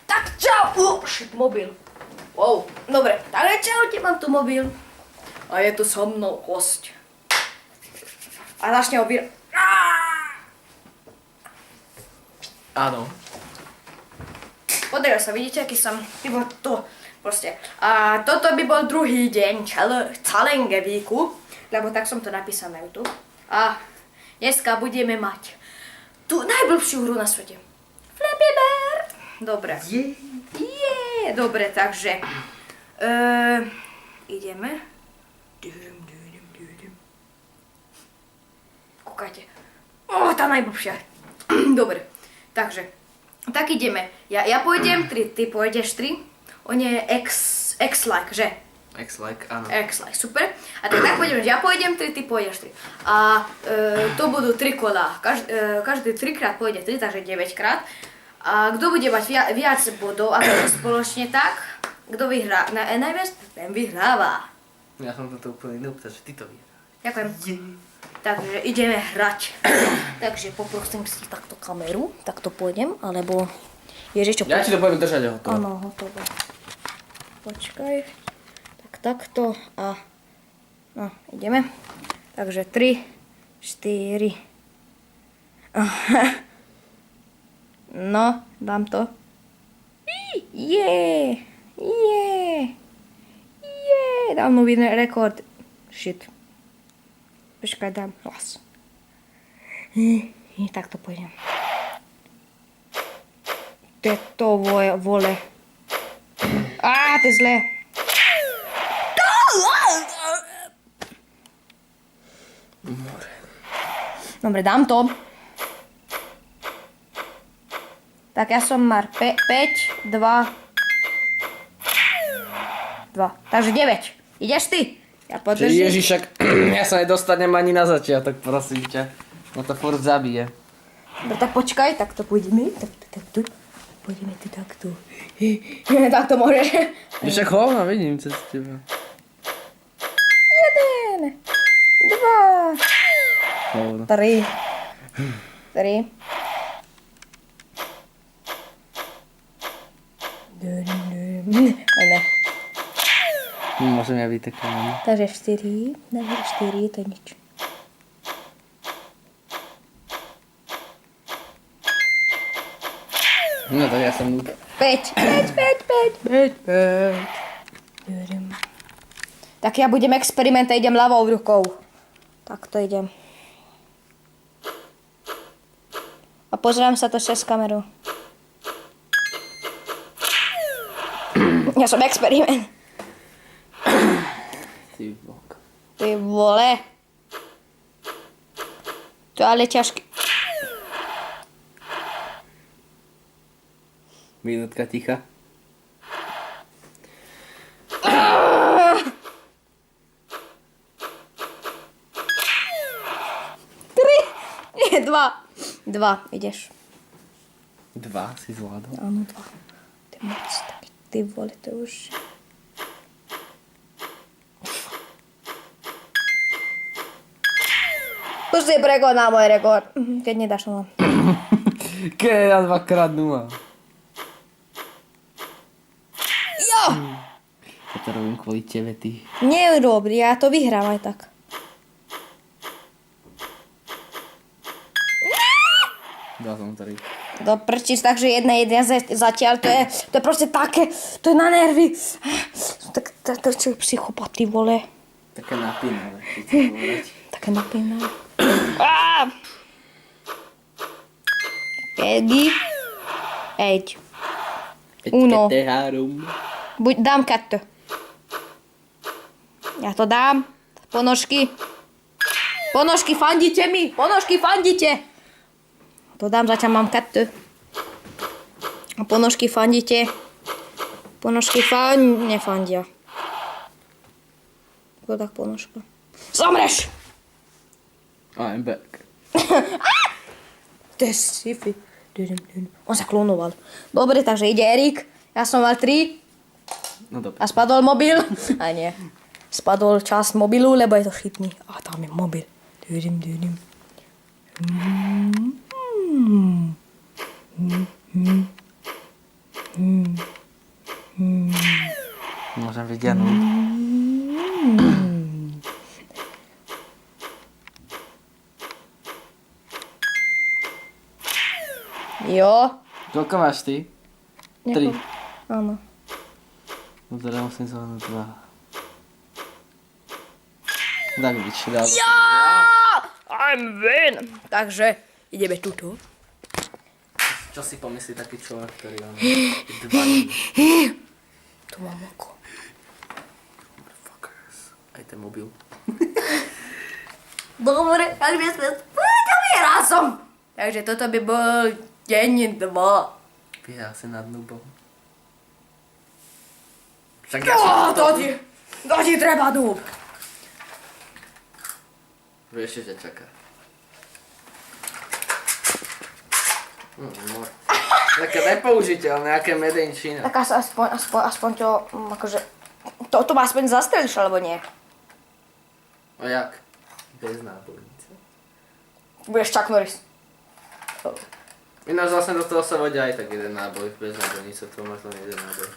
Tak čau! Shit, mobil. Wow, dobre, takže čaute, mám tu mobil. A je tu so mnou host. A začne ho Áno. Podarilo sa, vidíte, aký som, iba to, proste. A toto by bol druhý deň challenge weeku, lebo tak som to napísal na YouTube. A dneska budeme mať tú najblbšiu hru na svete. Flappy Bird. Dobre. Dobre, takže ideme. Kúkajte. Tá najblbšia. Dobre, takže tak ideme. Ja pôjdem 3, ty pôjdeš 3. On je X-like, že? X-like, áno. X-like, super. A tak pôjdeme, že ja pôjdem 3, ty pôjdeš 3. A to budú 3 kolá. Každý 3 krát pôjde 3, takže 9 krát. A kto bude mať viac bodov, ako spoločne tak, kto vyhrá najviac, ten vyhráva. Ja som toto úplne noob, takže ty to vyhráš. Ďakujem. Takže ideme hrať. Takže poprosím si takto kameru, takto pôjdem, alebo Ježiš, čo Ja ti to poviem držať hotovo. Áno, hotovo. Počkaj. Tak takto a no, ideme. Takže 3, 4. No, dám to. Dám nový rekord. Shit. Počkaj, dám hlas. Tak to pôjdem. To vole. To je zlé. Dobre, dám to. Tak ja som mal 5, 2, 2. Takže 9. Ideš ty? Ja podržím. Ježišak, ja sa nedostanem ani na začiatok, prosím ťa. No to furt zabije. Dobre, tak počkaj, tak to pôjdeme. Takto. Pôjdeme tu takto. Takto môže. Však hovno, vidím cez teba. 1, 2, 3. Ne. Môžem ja byť taká. Takže 4, to je nič. No tak ja som noob. 5. Tak ja budem experimentovať, idem ľavou rukou. Tak to idem. A pozerám sa to cez kameru. Ja som experiment. Ty bok. Ty vole. To je ale ťažké. Minútka ticha. Nie, 2, ideš. 2 si zvládol. Áno, 2. Ty moc taký, ty vole, to už... To si prekonal môj rekord. Keď nedáš 0. Keď ja 2x0. Jo! Ja to robím kvôli tebe, ty. Neurob, ja to vyhrám aj tak. Dal som 3. Do prčic, takže 1 zatiaľ, to je proste také, to je na nervy. To je psychopat, ty vole. Také napínavé, keď chcem povedať. Také napínavé. Peggy. 8. Uno. Dám 4. Ja to dám. Ponožky. Ponožky, fandite mi. Ponožky, fandite. To dám, zatiaľ mám 4. A ponožky fandite. Ponožky nefandia. To tak ponožka. Zomreš! I'm back. To je sci-fi. On sa klonoval. Dobre, takže ide Erik. Ja som mal 3. No dobre. A spadol mobil. A nie. Spadol časť mobilu, lebo je to chytný. A tam je mobil. vedia núd. Jo. Koľko máš ty? 3. Áno. No teda musím zvolnúť 2. Tak byť dá. Ja! I'm win. Takže ideme tuto. Čo si pomyslí taký človek, ktorý má 2 Tu mám oko. Motherfuckers. Aj ten mobil. Dobre, ale by sme vyhral som. Takže toto by bol deň 2. Vyhral si nad nubom. Však To ti treba dúb. Vieš, čo ťa čaká. Také nepoužiteľné, aké made in China. Tak aspoň to, akože, to ma aspoň zastrelíš, alebo nie? O jak? Bez nábojnice. Budeš Chuck Norris. Ináč vlastne do toho sa vodia aj tak jeden náboj, bez nábojnice, to máš len jeden náboj.